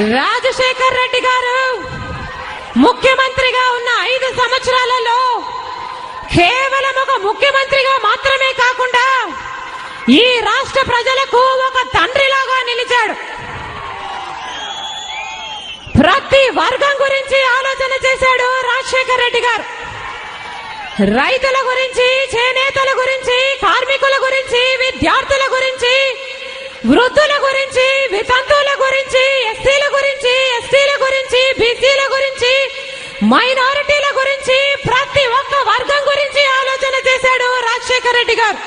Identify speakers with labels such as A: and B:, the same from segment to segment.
A: రాజశేఖర్ రెడ్డి గారు ముఖ్యమంత్రిగా ఉన్న 5 సంవత్సరాలలో కేవలం ఒక ముఖ్యమంత్రిగా మాత్రమే కాకుండా ఈ రాష్ట్ర ప్రజలకు ఒక తండ్రిలాగా నిలిచాడు. ప్రతి వర్గం గురించి ఆలోచన చేశాడు రాజశేఖర్ రెడ్డి గారు. రైతుల గురించి, చేనేతల గురించి, కార్మికుల గురించి, విద్యార్థుల గురించి, వృద్ధుల గురించి, వితంతువుల గురించి, ఎస్సీల గురించి, ఎస్టీల గురించి, బీసీల గురించి, మైనారిటీల గురించి, ప్రతి ఒక్క వర్గం గురించి ఆలోచన చేశాడు రాజశేఖర్ రెడ్డి గారు.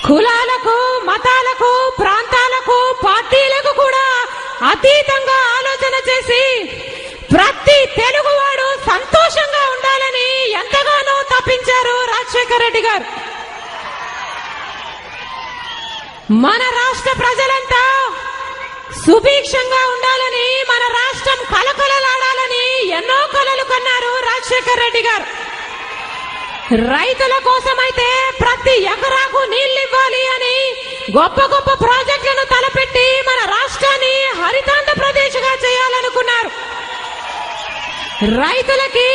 A: కులాలకు, మతాలకు, ప్రాంతాలకు, పార్టీలకు కూడా అతీతంగా ఆలోచన చేసి ప్రతి తెలుగువాడు సంతోషంగా ఉండాలని ఎంతగానో తప్పించారు రాజశేఖర్ రెడ్డి గారు. మన రాష్ట్ర ప్రజలంతా సుభిక్షంగా ఉండాలని, మన రాష్ట్రం కలకలలాడాలని ఎన్నో కలలు కన్నారు రాజశేఖర్ రెడ్డి గారు. రైతుల కోసమైతే ప్రతి ఎకరాకు నీళ్లు ఇవ్వాలి అని గొప్ప గొప్ప ప్రాజెక్టులను తలపెట్టి మన రాష్ట్రాన్ని హరితాంధ్రప్రదేశ్ గా చేయాలనుకున్నారు. రైతులకి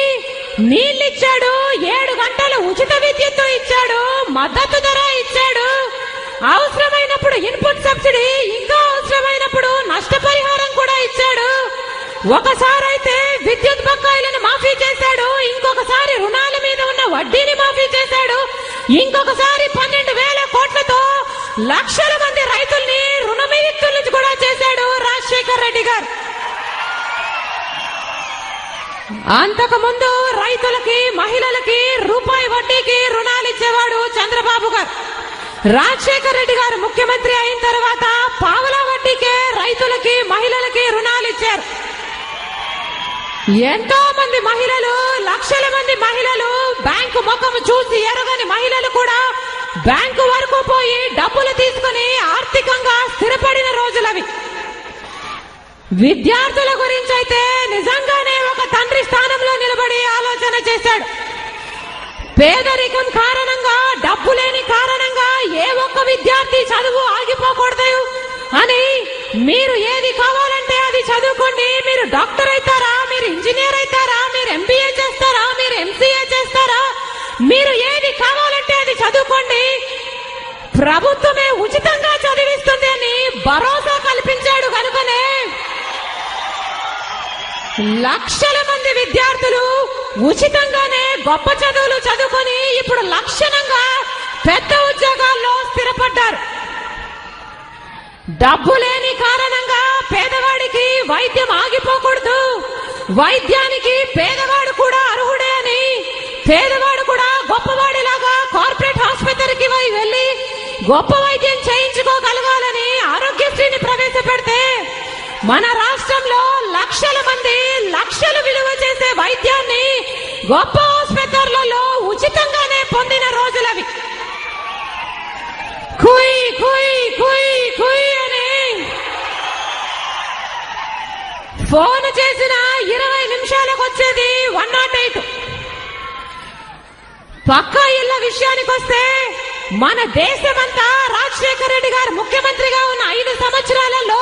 A: నీళ్లిచ్చాడు, 7 గంటలు ఉచిత విద్యుత్తు ఇచ్చాడు, మద్దతు ధర ఇచ్చాడు, అవసరమైనప్పుడు ఇన్పుట్ సబ్సిడీ, ఇంకా అవసరమైనప్పుడు నష్టపరిహారం కూడా ఇచ్చాడు. ఒకసారి అయితే విద్యుత్ బకాయిలను మాఫీ చేశాడు, ఇంకొకసారి రుణాల మీద ఉన్న వడ్డీని మాఫీ చేశాడు, ఇంకొకసారి 12,000 కోట్లతో లక్షల మంది రైతుల్ని రుణమిత్తుల నుంచి కూడా చేశాడు రాజశేఖర్ రెడ్డి గారు. అంతకుముందు రైతులకి, మహిళలకి రూపాయి వడ్డీకి రుణాలు ఇచ్చేవాడు చంద్రబాబు గారు. రాజశేఖర్ రెడ్డి గారు ముఖ్యమంత్రి అయిన తర్వాత పావలా వడ్డీకే రైతులకి, మహిళలకి రుణాలు ఇచ్చారు. ఎంతో మంది మహిళలు, లక్షల మంది మహిళలు, బ్యాంకు ముఖం చూసి ఎరగని మహిళలు కూడా బ్యాంకు వరకు పోయి డబ్బులు తీసుకుని ఆర్థికంగా స్థిరపడిన రోజులవి. విద్యార్థుల గురించి అయితే నిజంగానే ఒక తండ్రి స్థానంలో నిలబడి ఆలోచన చేశాడు. పేదరికం కారణంగా, డబ్బు లేని కారణంగా ఏ ఒక్క విద్యార్థి చదువు ఆగిపోకూడదు అని, మీరు ఏది కావాలంటే అది చదువుకోండి, మీరు డాక్టర్ అవుతారా, మీరు ఇంజనీర్ అవుతారా, మీరు ఎంబీఏ చేస్తారా, మీరు ఎంసీఏ చేస్తారా, మీరు ఏది కావాలంటే అది చదువుకోండి, ప్రభుత్వమే ఉచితంగా చదివిస్తుంది అని భరోసా కల్పించాడు. కనుకనే లక్షల మంది విద్యార్థులు ఉచితంగానే గొప్ప చదువులు చదువుకొని ఇప్పుడు లక్షణంగా పెద్ద ఉద్యోగాల్లో స్థిరపడ్డారు. డబ్బు లేని కారణంగా పేదవాడికి వైద్యం ఆగిపోకూడదు, వైద్యానికి పేదవాడు కూడా అర్హుడే అని, పేదవాడు కూడా గొప్పవాడిలాగా కార్పొరేట్ ఆసుపత్రికి వెళ్లి గొప్ప వైద్యం చేయించుకోగలగాలని ఆరోగ్యశ్రీని ప్రవేశపెడితే మన రాష్ట్రంలో లక్షల మంది లక్షలు విలువ చేసే వైద్యాన్ని గొప్ప ఆసుపత్రులలో ఉచితంగానే పొందిన రోజులవి. కుయ్ కుయ్ కుయ్ కుయ్ అని ఫోన్ చేసిన 20 నిమిషాలకు వచ్చేది 108. పక్కా ఇళ్ల విషయానికి వస్తే మన దేశమంతా రాజశేఖర్ రెడ్డి గారు ముఖ్యమంత్రిగా ఉన్న 5 సంవత్సరాలలో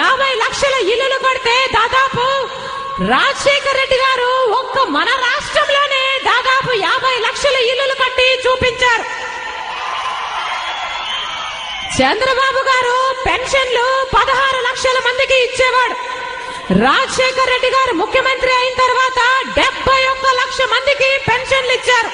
A: 50 లక్షల ఇళ్లు కడితే దాదాపు రాజశేఖర్ రెడ్డి గారు ఒక్క మన రాష్ట్రంలోనే దాదాపు 50 లక్షల ఇళ్లు కట్టి చూపించారు. చంద్రబాబు గారు పెన్షన్లు 16 లక్షల మందికి ఇచ్చేవాడు. రాజశేఖర్ రెడ్డి గారు ముఖ్యమంత్రి అయిన తర్వాత 71 లక్షల మందికి పెన్షన్లు ఇచ్చారు.